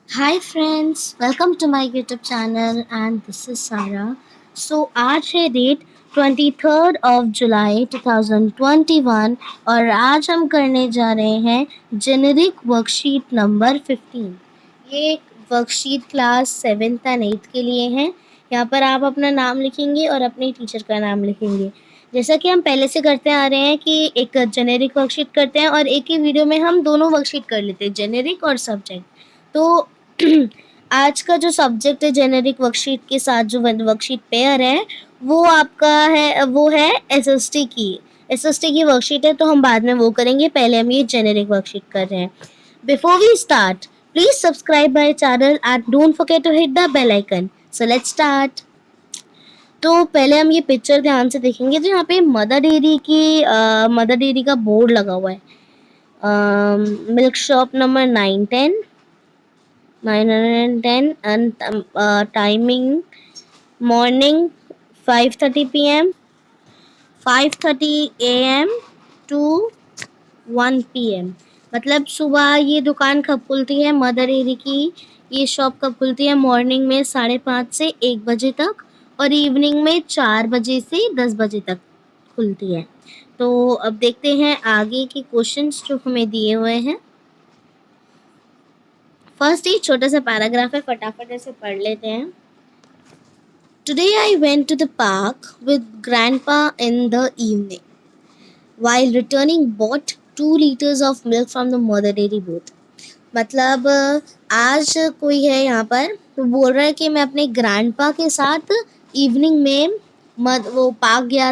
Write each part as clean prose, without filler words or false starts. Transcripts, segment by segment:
Hi friends, welcome to my YouTube channel and this is Sarah. So आज है date 23rd of July 2021 और आज हम करने जा रहे हैं जेनेरिक वर्कशीट नंबर 15। ये एक worksheet class 7th and 8th के लिए है। यहाँ पर आप अपना नाम लिखेंगे और अपने टीचर का नाम लिखेंगे। जैसा कि हम पहले से करते आ रहे हैं कि एक जेनेरिक वर्कशीट करते हैं और एक ही वीडियो में हम दोनों वर्कशीट कर लेते हैं, जेनेरिक और सब्जेक्ट। तो आज का जो सब्जेक्ट है जेनेरिक वर्कशीट के साथ जो वर्कशीट पेयर है वो है एसएसटी की। एसएसटी की वर्कशीट है तो हम बाद में वो करेंगे, पहले हम ये जेनेरिक वर्कशीट कर रहे हैं। Before we start please subscribe my channel and don't forget to hit the bell icon. So let's start. तो पहले हम ये पिक्चर ध्यान से देखेंगे तो यहाँ पे मदर डेयरी का बोर्ड लगा हुआ है। Milk shop number 910 and timing morning 5:30 p.m. 5:30 a.m. to 1 p.m. मतलब सुबह ये दुकान कब खुलती है, मदर डेयरी की ये शॉप कब खुलती है? मॉर्निंग में 5:30 से 1 बजे तक और इवनिंग में 4 बजे से 10 बजे तक खुलती है। तो अब देखते हैं आगे के क्वेश्चंस जो हमें दिए हुए हैं। फर्स्ट एक छोटा सा पैराग्राफ है, फटाफट ऐसे पढ़ लेते हैं। Today I went to the park with grandpa in the evening. While returning bought 2 liters of milk from the mother dairy booth. मतलब आज कोई है यहाँ पर तो बोल रहा है कि मैं अपने ग्रैंडपा के साथ इवनिंग में वो पार्क गया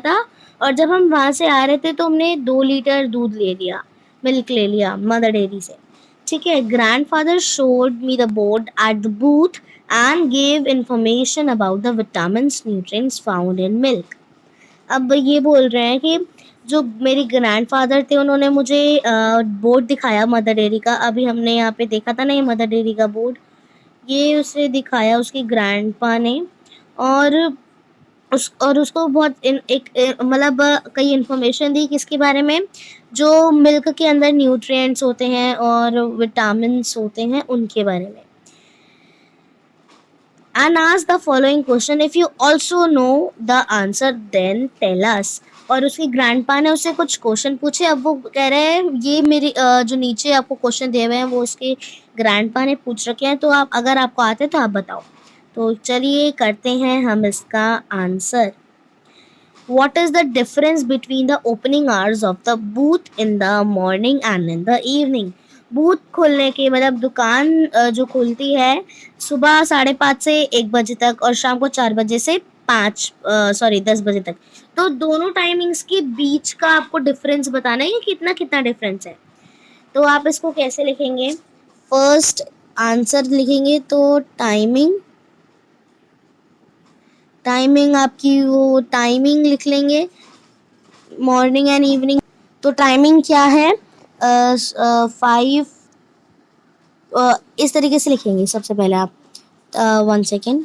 था और जब हम वहाँ से आ रहे थे तो हमने 2 लीटर दूध ले लिया, मिल्क ले लिया मदर डेयरी से। ठीक है। Grandfather showed me the board at the booth and gave information about the vitamins nutrients found in milk. अब ये बोल रहे हैं कि जो मेरे ग्रैंडफादर थे उन्होंने मुझे बोर्ड दिखाया मदर डेयरी का। अभी हमने यहाँ पे देखा था ना ये मदर डेयरी का बोर्ड, ये उसे दिखाया उसके ग्रैंडपा ने और उसको बहुत मतलब कई इन्फॉर्मेशन दी किसके बारे में, जो मिल्क के अंदर न्यूट्रिएंट्स होते हैं और विटामिन्स होते हैं उनके बारे में। And ask the following question. If you also know the answer then tell us. और उसके ग्रैंडपा ने उससे कुछ क्वेश्चन पूछे। अब वो कह रहे हैं ये मेरी जो नीचे आपको क्वेश्चन दिए हुए हैं वो उसके ग्रैंडपा ने पूछ रखे हैं, तो आप अगर आपको आते तो आप बताओ। तो चलिए करते हैं हम इसका answer. What is the difference between the opening hours of the booth in the morning and in the evening? Booth खोलने के मतलब दुकान जो खुलती है सुबह 5:30 से 1 बजे तक और शाम को 4 बजे से 10 बजे तक। तो दोनों टाइमिंग्स के बीच का आपको डिफरेंस बताना है कि कितना कितना डिफरेंस है। तो आप इसको कैसे लिखेंगे? फर्स्ट आंसर लिखेंगे तो टाइमिंग आपकी वो टाइमिंग लिख लेंगे मॉर्निंग एंड इवनिंग। तो टाइमिंग क्या है? 5 इस तरीके से लिखेंगे। सबसे पहले आप 1 सेकेंड।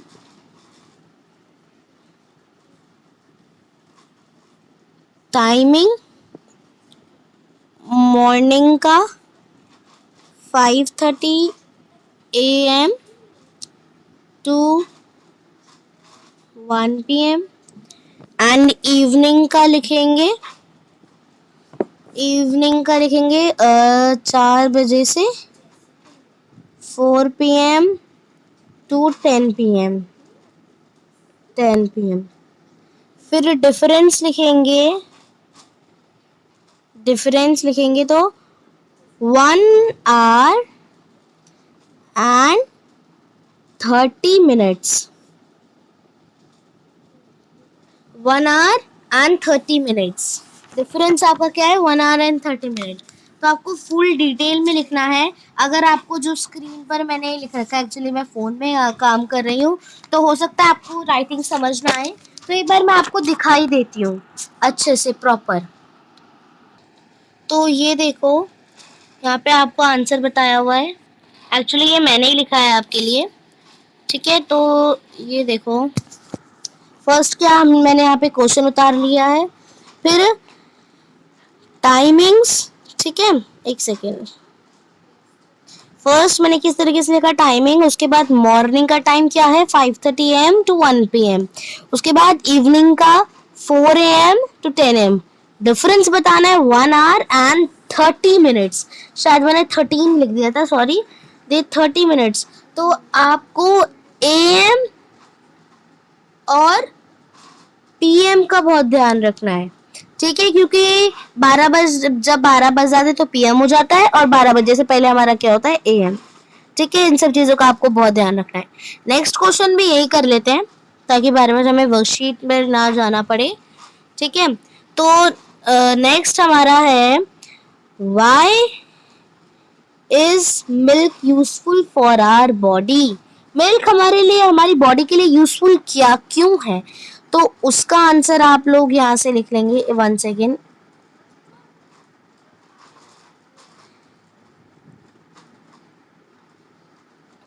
टाइमिंग मॉर्निंग का 5:30 AM to 1 PM and evening का लिखेंगे 4 बजे से 4 PM टू 10 PM। फिर डिफरेंस लिखेंगे तो 1 hour and 30 minutes। 1 hour and 30 minutes। Difference आपका क्या है? 1 hour and 30 minutes। तो आपको फुल डिटेल में लिखना है। अगर आपको जो स्क्रीन पर मैंने लिख रखा है, एक्चुअली मैं फ़ोन में काम कर रही हूँ तो हो सकता है आपको राइटिंग समझ ना आए, तो एक बार मैं आपको दिखाई देती हूँ अच्छे से प्रॉपर। तो ये देखो यहाँ पे आपको आंसर बताया हुआ है। एक्चुअली ये मैंने ही लिखा है आपके लिए। ठीक है। तो ये देखो फर्स्ट क्या मैंने यहाँ पे क्वेश्चन उतार लिया है, फिर टाइमिंग्स। ठीक है, एक सेकेंड। फर्स्ट मैंने किस तरीके से लिखा टाइमिंग, उसके बाद मॉर्निंग का टाइम क्या है 5:30 AM to 1 PM, उसके बाद इवनिंग का 4 AM to 10 AM, डिफरेंस बताना है 1 hour and 30 minutes, शायद मैंने 13 लिख दिया था, सॉरी, दे 30 minutes। तो आपको AM और PM का बहुत ध्यान रखना है, ठीक है, क्योंकि 12 बज जाते तो PM हो जाता है और 12 बजे से पहले हमारा क्या होता है AM, ठीक है। इन सब चीजों का आपको बहुत ध्यान रखना है। नेक्स्ट क्वेश्चन भी यही कर लेते हैं ताकि बार बार हमें वर्कशीट में ना जाना पड़े, ठीक है। तो नेक्स्ट हमारा है why is milk useful for our body. Milk हमारे लिए, हमारी बॉडी के लिए यूजफुल क्यों है, तो उसका आंसर आप लोग यहाँ से लिख लेंगे। 1 सेकेंड,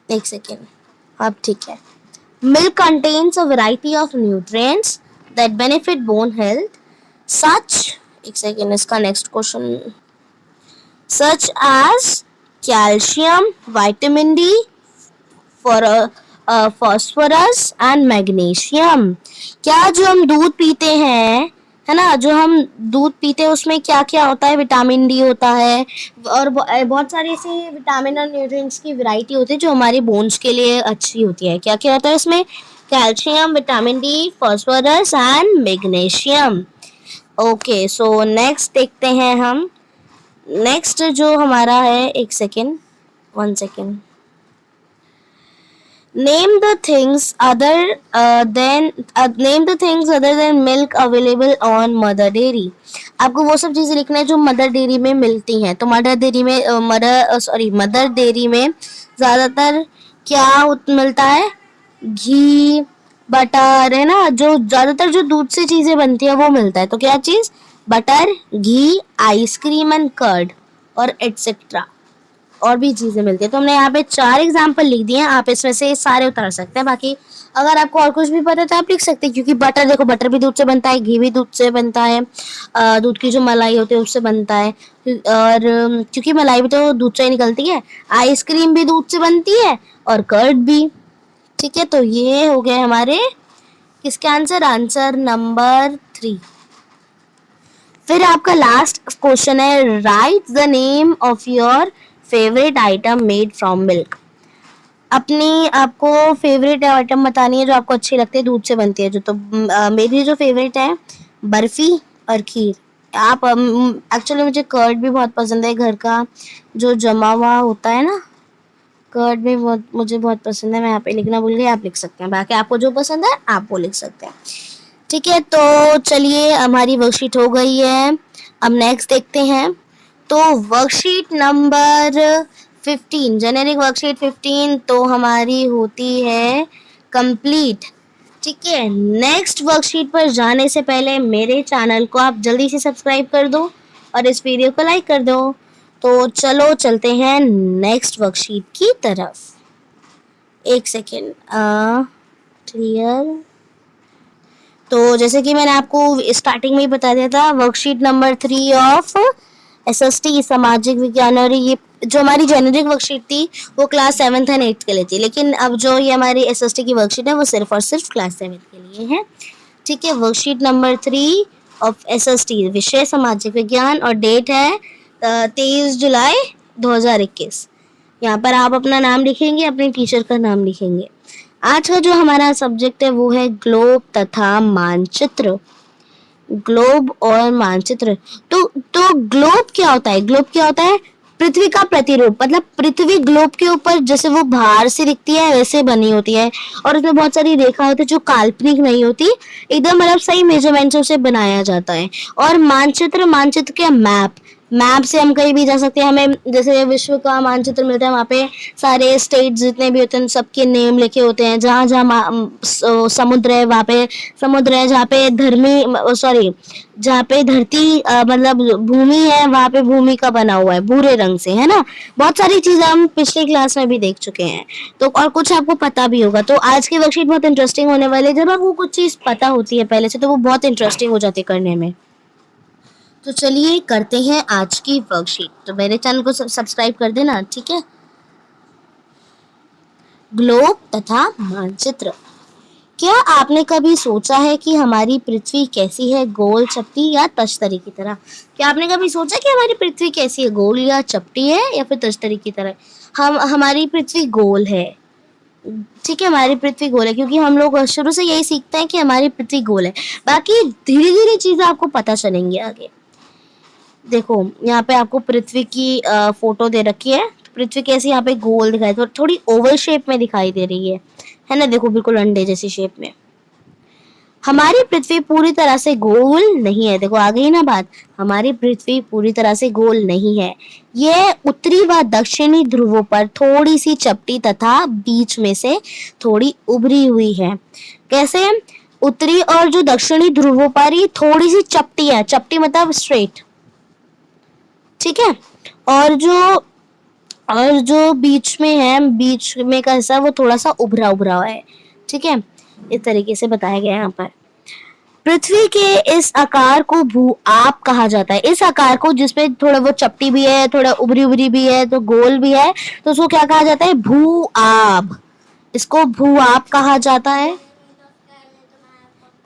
एक सेकेंड, अब ठीक है। Milk contains a variety of nutrients that benefit bone health such, एक सेकेंड, इसका next question, such as calcium, vitamin D, phosphorus and magnesium. क्या जो हम दूध पीते हैं, है ना, जो हम दूध पीते हैं उसमें क्या क्या होता है, विटामिन डी होता है और बहुत सारी ऐसी विटामिन और न्यूट्रिएंट्स की वैरायटी होती है जो हमारी बोन्स के लिए अच्छी होती है। क्या क्या होता है उसमें, calcium, vitamin D, phosphorus and magnesium. Okay, so next देखते हैं हम। नेक्स्ट जो हमारा है, एक second, 1 second, name the things other than milk available on mother dairy। आपको वो सब चीजें लिखना है जो मदर डेयरी में मिलती हैं। तो मदर डेयरी में ज्यादातर क्या मिलता है, घी, बटर, है ना, जो ज्यादातर जो दूध से चीजें बनती है वो मिलता है। तो क्या cheese, butter, ghee, ice cream and curd और एटसेट्रा, और भी चीजें मिलती है। तो हमने यहाँ पे 4 एग्जाम्पल लिख दिए हैं, आप इसमें से सारे उतार सकते हैं। बाकी अगर आपको और कुछ भी पता है तो आप लिख सकते हैं, क्योंकि बटर, देखो बटर भी दूध से बनता है, घी भी दूध से बनता है, दूध की जो मलाई होती है उससे बनता है, और क्योंकि मलाई भी तो दूध से ही निकलती है, आइसक्रीम भी दूध से बनती है और कर्ड भी, ठीक है। तो ये हो गए हमारे किसके आंसर, आंसर नंबर 3। फिर आपका लास्ट क्वेश्चन है, right the name of your favourite item made from milk. अपनी आपको फेवरेट आइटम बतानी है जो आपको अच्छी लगती है, दूध से बनती है जो। तो मेरी जो फेवरेट है बर्फी और खीर। आप एक्चुअली मुझे कर्ड भी बहुत पसंद है, घर का जो जमा हुआ होता है ना, कर्ड भी मुझे बहुत पसंद है। मैं यहाँ पे लिखना भूल गई, आप लिख सकते हैं, बाकी आपको जो पसंद है आप वो लिख सकते हैं, ठीक है। तो चलिए, हमारी वर्कशीट हो गई है, अब नेक्स्ट देखते हैं। तो वर्कशीट नंबर 15, जेनेरिक वर्कशीट 15 तो हमारी होती है कंप्लीट, ठीक है। नेक्स्ट वर्कशीट पर जाने से पहले मेरे चैनल को आप जल्दी से सब्सक्राइब कर दो और इस वीडियो को लाइक कर दो। तो चलो चलते हैं नेक्स्ट वर्कशीट की तरफ। एक सेकेंड, क्लियर। तो जैसे कि मैंने आपको स्टार्टिंग में ही बता दिया था, वर्कशीट नंबर 3 ऑफ SST सामाजिक विज्ञान, और ये जो हमारी जेनेरिक वर्कशीट थी वो क्लास 7th एंड 8th के लिए थी, लेकिन अब जो ये हमारी SST की वर्कशीट है वो सिर्फ और सिर्फ क्लास 7th के लिए है, ठीक है। वर्कशीट नंबर 3 ऑफ SST, विषय सामाजिक विज्ञान, और डेट है 23 जुलाई 2021। यहाँ पर आप अपना नाम लिखेंगे, अपने टीचर का नाम लिखेंगे। आज का जो हमारा सब्जेक्ट है वो है ग्लोब तथा मानचित्र। ग्लोब और मानचित्र। तो ग्लोब क्या होता है, ग्लोब क्या होता है, पृथ्वी का प्रतिरूप। मतलब पृथ्वी ग्लोब के ऊपर जैसे वो बाहर से दिखती है वैसे बनी होती है, और उसमें बहुत सारी रेखा होती है जो काल्पनिक नहीं होती, एकदम मतलब सही मेजरमेंट से उसे बनाया जाता है। और मानचित्र, मानचित्र क्या, मैप से हम कहीं भी जा सकते हैं। हमें जैसे विश्व का मानचित्र मिलता है, वहाँ पे सारे स्टेट जितने भी होते हैं सबके नेम लिखे होते हैं। जहाँ जहाँ समुद्र है वहाँ पे समुद्र है, जहाँ पे जहाँ पे धरती मतलब भूमि है वहाँ पे भूमि का बना हुआ है भूरे रंग से, है ना। बहुत सारी चीजें हम पिछली क्लास में भी देख चुके हैं, तो और कुछ आपको पता भी होगा। तो आज की वर्कशीट बहुत इंटरेस्टिंग होने वाली है। जब आपको कुछ चीज पता होती है पहले से तो वो बहुत इंटरेस्टिंग हो जाती है करने में। तो चलिए करते हैं आज की वर्कशीट। तो मेरे चैनल को सब्सक्राइब कर देना, ठीक है। ग्लोब तथा मानचित्र। क्या आपने कभी सोचा है कि हमारी पृथ्वी कैसी है, गोल, चपटी या तश्तरी की तरह? क्या आपने कभी सोचा कि हमारी पृथ्वी कैसी है, गोल या चपटी है या फिर तश्तरी की तरह? हमारी पृथ्वी गोल है। ठीक है, हमारी पृथ्वी गोल है क्योंकि हम लोग शुरू से यही सीखते हैं कि हमारी पृथ्वी गोल है। बाकी धीरे धीरे चीजें आपको पता चलेंगी आगे। देखो यहाँ पे आपको पृथ्वी की फोटो दे रखी है। पृथ्वी कैसी यहाँ पे गोल दिखाई, थोड़ी ओवल शेप में दिखाई दे रही है ना? देखो बिल्कुल अंडे जैसी शेप में। हमारी पृथ्वी पूरी तरह से गोल नहीं है। देखो आ गई ना बात, हमारी पृथ्वी पूरी तरह से गोल नहीं है। यह उत्तरी व दक्षिणी ध्रुवों पर थोड़ी सी चपटी तथा बीच में से थोड़ी उभरी हुई है। कैसे? उत्तरी और जो दक्षिणी ध्रुवों पर ये थोड़ी सी चपटी है। चपटी मतलब स्ट्रेट, ठीक है। और जो बीच में है, बीच में का हिस्सा वो थोड़ा सा उभरा उभरा है। ठीक है, इस तरीके से बताया गया है यहाँ पर। पृथ्वी के इस आकार को भू आप कहा जाता है। इस आकार को जिसमें थोड़ा वो चपटी भी है, थोड़ा उभरी उभरी भी है, तो गोल भी है, तो उसको क्या कहा जाता है? भू आप। इसको भू आप कहा जाता है।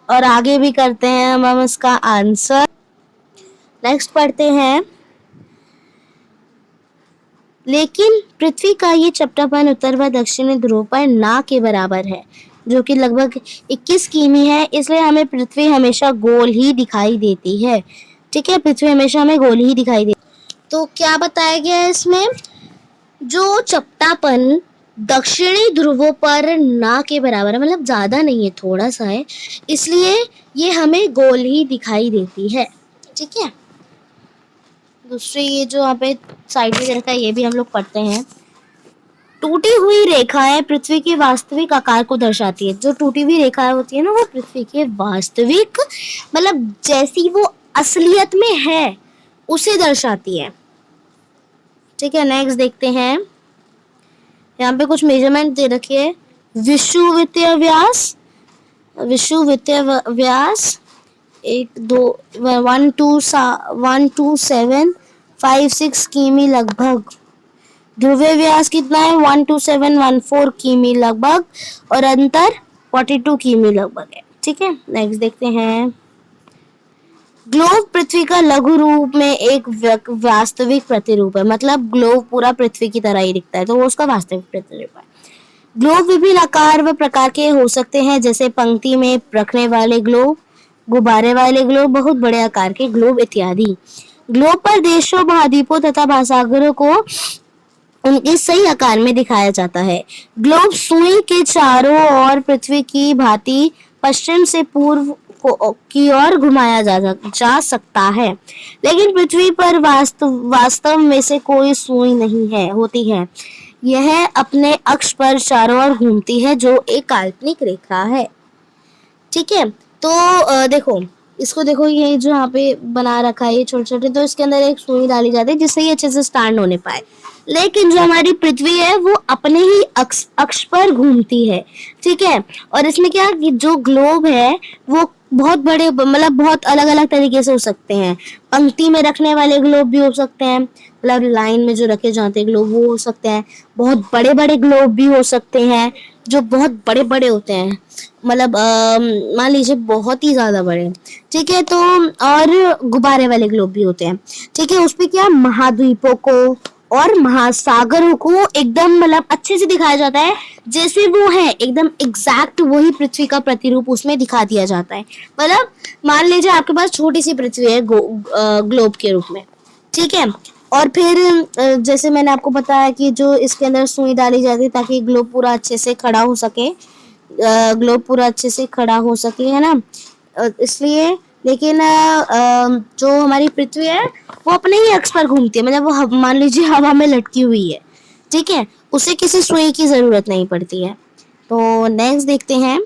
और आगे भी करते हैं हम इसका आंसर। नेक्स्ट पढ़ते हैं। लेकिन पृथ्वी का ये चपटापन उत्तर व दक्षिणी ध्रुव पर ना के बराबर है, जो कि लगभग 21 किमी है। इसलिए हमें पृथ्वी हमेशा गोल ही दिखाई देती है। ठीक है, पृथ्वी हमेशा हमें गोल ही दिखाई देती है। तो क्या बताया गया है इसमें? जो चपटापन दक्षिणी ध्रुवों पर ना के बराबर है, मतलब ज्यादा नहीं है, थोड़ा सा है, इसलिए ये हमें गोल ही दिखाई देती है। ठीक है, दूसरी ये जो यहाँ पे साइड में रखा है ये भी हम लोग पढ़ते हैं। टूटी हुई रेखाएं पृथ्वी के वास्तविक आकार को दर्शाती है। जो टूटी हुई रेखाएं होती है ना, वो पृथ्वी के वास्तविक, मतलब जैसी वो असलियत में है उसे दर्शाती है। ठीक है, नेक्स्ट देखते हैं। यहाँ पे कुछ मेजरमेंट दे रखी है। विषुवृत्तीय व्यास, विषुवृत्तीय व्यास 12756 किमी लगभग। ध्रुवीय व्यास कितना है? 12714 किमी लगभग। और अंतर 42 किमी लगभग है। ठीक है, नेक्स्ट देखते हैं। ग्लोब पृथ्वी का लघु रूप में एक वास्तविक प्रतिरूप है। मतलब ग्लोब पूरा पृथ्वी की तरह ही दिखता है, तो वो उसका वास्तविक प्रतिरूप है। ग्लोब विभिन्न आकार व प्रकार के हो सकते हैं, जैसे पंक्ति में रखने वाले ग्लोब, गुब्बारे वाले ग्लोब, बहुत बड़े आकार के ग्लोब इत्यादि। ग्लोब पर देशों, महाद्वीपों तथा महासागरों को उनके सही आकार में दिखाया जाता है। ग्लोब सुई के चारों ओर पृथ्वी की भांति पश्चिम से पूर्व की ओर घुमाया जा सकता है, लेकिन पृथ्वी पर वास्तव में से कोई सुई नहीं है होती है। यह अपने अक्ष पर चारों ओर घूमती है, जो एक काल्पनिक रेखा है। ठीक है, तो देखो इसको, देखो ये जो यहाँ पे बना रखा है ये छोटे छोटे, तो इसके अंदर एक सुई डाली जाती है जिससे ये अच्छे से स्टैंड होने पाए। लेकिन जो हमारी पृथ्वी है वो अपने ही अक्ष पर घूमती है। ठीक है, और इसमें क्या कि जो ग्लोब है वो बहुत बड़े, मतलब बहुत अलग अलग तरीके से हो सकते हैं। पंक्ति में रखने वाले ग्लोब भी हो सकते हैं, मतलब लाइन में जो रखे जाते हैं ग्लोब वो हो सकते हैं। बहुत बड़े बड़े ग्लोब भी हो सकते हैं, जो बहुत बड़े बड़े होते हैं, मतलब मान लीजिए बहुत ही ज्यादा बड़े। ठीक है, तो और गुब्बारे वाले ग्लोब भी होते हैं। ठीक है, उसपे क्या महाद्वीपों को और महासागरों को एकदम मतलब अच्छे से दिखाया जाता है, जैसे वो है एकदम एग्जैक्ट वही पृथ्वी का प्रतिरूप उसमें दिखा दिया जाता है। मतलब मान लीजिए आपके पास छोटी सी पृथ्वी है ग्लोब के रूप में। ठीक है, और फिर जैसे मैंने आपको बताया कि जो इसके अंदर सुई डाली जाती है ताकि ग्लोब पूरा अच्छे से खड़ा हो सके, ग्लोब पूरा अच्छे से खड़ा हो सके, है ना, इसलिए। लेकिन जो हमारी पृथ्वी है वो अपने ही अक्ष पर घूमती है, मतलब वो मान लीजिए हवा में लटकी हुई है। ठीक है, उसे किसी सुई की जरूरत नहीं पड़ती है। तो नेक्स्ट देखते हैं।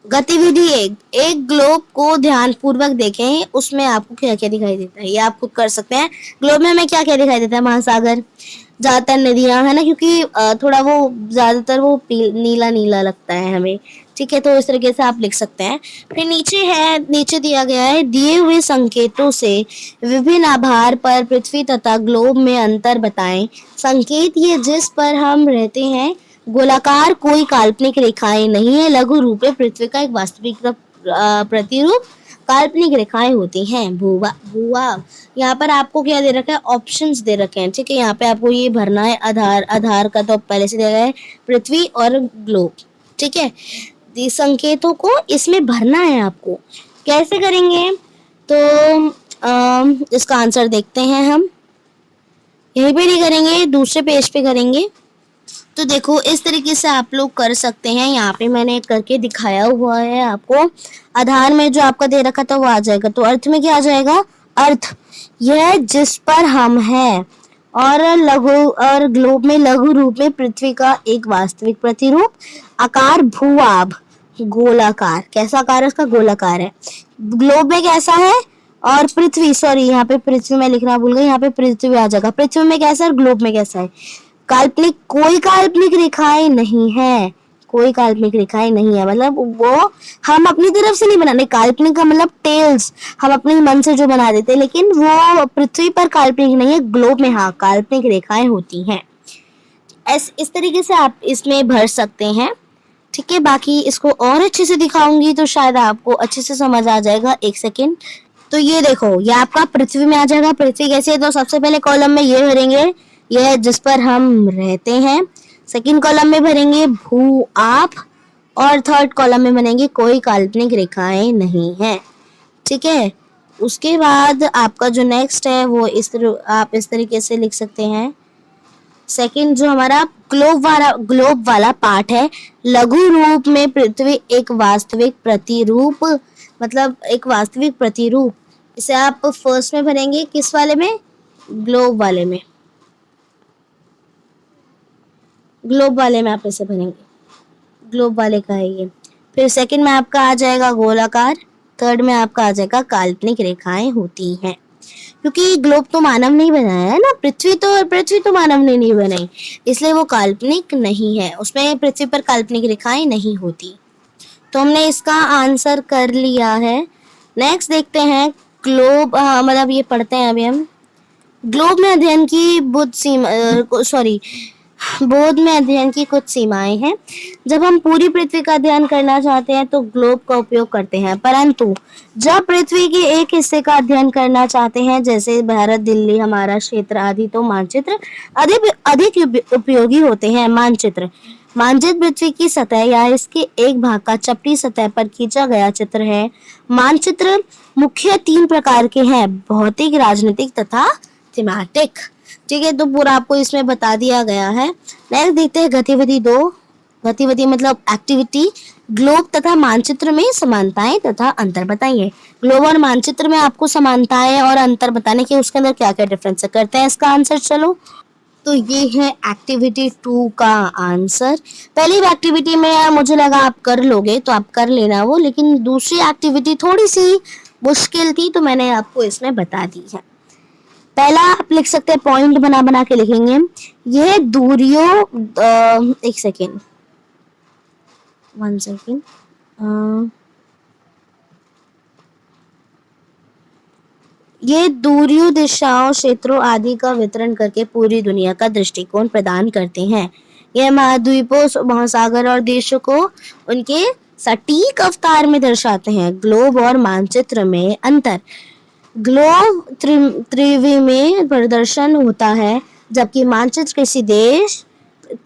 गतिविधि एक ग्लोब को ध्यान पूर्वक देखें, उसमें आपको क्या क्या दिखाई देता है, ये आप खुद कर सकते हैं। ग्लोब में हमें क्या क्या दिखाई देता है? महासागर, ज्यादातर नदियां, है ना, क्योंकि थोड़ा वो ज्यादातर वो नीला नीला लगता है हमें, ठीक है, तो इस तरीके से आप लिख सकते हैं। फिर नीचे दिया गया है, दिए हुए संकेतों से विभिन्न आधार पर पृथ्वी तथा ग्लोब में अंतर बताएं। संकेत ये जिस पर हम रहते हैं, गोलाकार कोई काल्पनिक रेखाएं नहीं है, लघु रूप में पृथ्वी का एक वास्तविक प्रतिरूप काल्पनिक रेखाएं होती हैं। भूभाग, यहाँ पर आपको क्या दे रखा है, ऑप्शंस दे रखे हैं। ठीक है, यहाँ पे आपको ये भरना है, आधार का तो पहले से दिया गया है, पृथ्वी और ग्लोब। ठीक है, संकेतों को इसमें भरना है आपको। कैसे करेंगे, तो इसका आंसर देखते हैं हम। यहीं पे नहीं करेंगे, दूसरे पेज पे करेंगे। तो देखो इस तरीके से आप लोग कर सकते हैं। यहाँ पे मैंने करके दिखाया हुआ है आपको। आधार में जो आपका दे रखा था वो आ जाएगा, तो अर्थ में क्या आ जाएगा, अर्थ यह जिस पर हम हैं, और ग्लोब में लघु रूप में पृथ्वी का एक वास्तविक प्रतिरूप। आकार भूआभ, गोलाकार। कैसा आकार है उसका, गोलाकार है। ग्लोब में कैसा है, और पृथ्वी, सॉरी यहाँ पे पृथ्वी में लिखना भूल गई, यहाँ पे पृथ्वी आ जाएगा। पृथ्वी में कैसा है और ग्लोब में कैसा है, काल्पनिक कोई काल्पनिक रेखाएं नहीं है, कोई काल्पनिक रेखाएं नहीं है, मतलब वो हम अपनी तरफ से नहीं बनाने। काल्पनिक का मतलब टेल्स हम अपने मन से जो बना देते हैं, लेकिन वो पृथ्वी पर काल्पनिक नहीं है। ग्लोब में हाँ काल्पनिक रेखाएं होती हैं। इस तरीके से आप इसमें भर सकते हैं। ठीक है, बाकी इसको और अच्छे से दिखाऊंगी तो शायद आपको अच्छे से समझ आ जाएगा। एक सेकेंड। तो ये देखो, ये आपका पृथ्वी में आ जाएगा। पृथ्वी कैसे है, तो सबसे पहले कॉलम में ये भरेंगे, यह जिस पर हम रहते हैं। सेकंड कॉलम में भरेंगे भू-आप, और थर्ड कॉलम में भरेंगे कोई काल्पनिक रेखाएं नहीं है। ठीक है, उसके बाद आपका जो नेक्स्ट है वो आप इस तरीके से लिख सकते हैं। सेकंड जो हमारा ग्लोब वाला पार्ट है, लघु रूप में पृथ्वी एक वास्तविक प्रतिरूप, मतलब एक वास्तविक प्रतिरूप। इसे आप फर्स्ट में भरेंगे, किस वाले में, ग्लोब वाले में। ग्लोब वाले में आप इसे भरेंगे, ग्लोब वाले का है ये। फिर सेकंड में आपका आ जाएगा गोलाकार, थर्ड में आपका आ जाएगा काल्पनिक रेखाएं होती हैं। क्योंकि ग्लोब तो मानव नहीं बनाया है ना, पृथ्वी तो मानव ने नहीं बनाई, इसलिए वो काल्पनिक नहीं है, उसमें पृथ्वी पर काल्पनिक रेखाएं नहीं होती। तो हमने इसका आंसर कर लिया है। नेक्स्ट देखते हैं ग्लोब, मतलब ये पढ़ते हैं अभी हम। ग्लोब में अध्ययन की बोध में अध्ययन की कुछ सीमाएं हैं। जब हम पूरी पृथ्वी का अध्ययन करना चाहते हैं तो ग्लोब का उपयोग करते हैं, परंतु जब पृथ्वी के एक हिस्से का अध्ययन करना चाहते हैं, जैसे भारत, दिल्ली, हमारा क्षेत्र आदि, तो मानचित्र अधिक उपयोगी होते हैं। मानचित्र पृथ्वी की सतह या इसके एक भाग का चपटी सतह पर खींचा गया चित्र है। मानचित्र मुख्य 3 प्रकार के हैं, भौतिक, राजनीतिक तथा थीमेटिक। ठीक है, तो पूरा आपको इसमें बता दिया गया है। नेक्स्ट देखते हैं गतिविधि 2। गतिविधि मतलब एक्टिविटी। ग्लोब तथा मानचित्र में समानताएं तथा अंतर बताइए। ग्लोब और मानचित्र में आपको समानताएं और अंतर बताने के उसके अंदर क्या क्या डिफरेंस करते हैं, इसका आंसर चलो। तो ये है एक्टिविटी 2 का आंसर। पहली एक्टिविटी में मुझे लगा आप कर लोगे तो आप कर लेना वो, लेकिन दूसरी एक्टिविटी थोड़ी सी मुश्किल थी तो मैंने आपको इसमें बता दी है। पहला आप लिख सकते हैं, पॉइंट बना के लिखेंगे। यह दूरियों, एक सेकेंड, 1 सेकेंड, ये दूरियों, दिशाओं, क्षेत्रों आदि का वितरण करके पूरी दुनिया का दृष्टिकोण प्रदान करते हैं। यह महाद्वीपों, महासागर और देशों को उनके सटीक अवतार में दर्शाते हैं। ग्लोब और मानचित्र में अंतर। ग्लोब त्रिविमीय प्रदर्शन होता है, जबकि मानचित्र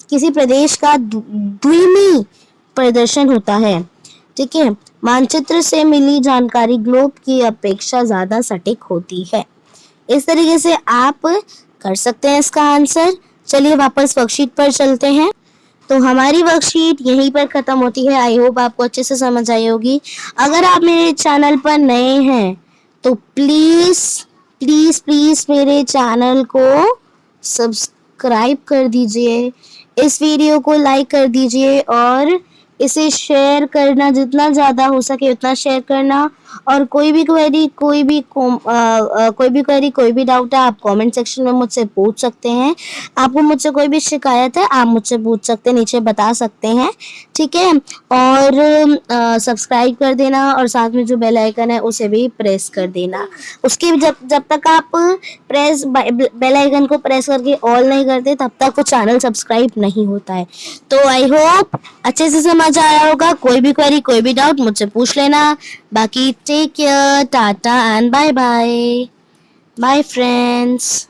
किसी प्रदेश का द्विमीय प्रदर्शन होता है। ठीक है, मानचित्र से मिली जानकारी ग्लोब की अपेक्षा ज्यादा सटीक होती है। इस तरीके से आप कर सकते हैं इसका आंसर। चलिए वापस वर्कशीट पर चलते हैं। तो हमारी वर्कशीट यहीं पर खत्म होती है। आई होप आपको अच्छे से समझ आई होगी। अगर आप मेरे चैनल पर नए हैं तो प्लीज प्लीज प्लीज मेरे चैनल को सब्सक्राइब कर दीजिए, इस वीडियो को लाइक कर दीजिए और इसे शेयर करना, जितना ज़्यादा हो सके उतना शेयर करना, और कोई भी क्वेरी, कोई भी क्वेरी, कोई भी डाउट है, आप कमेंट सेक्शन में मुझसे पूछ सकते हैं। आपको मुझसे कोई भी शिकायत है, आप मुझसे पूछ सकते हैं, नीचे बता सकते हैं, ठीक है। और सब्सक्राइब कर देना और साथ में जो बेल आइकन है उसे भी प्रेस कर देना। उसके जब जब तक आप बेल आइकन को प्रेस करके ऑल नहीं करते तब तक वो चैनल सब्सक्राइब नहीं होता है। तो आई होप अच्छे से समझ आया होगा। कोई भी क्वेरी, कोई भी डाउट मुझसे पूछ लेना। बाकी take care, tata and bye bye. Bye friends.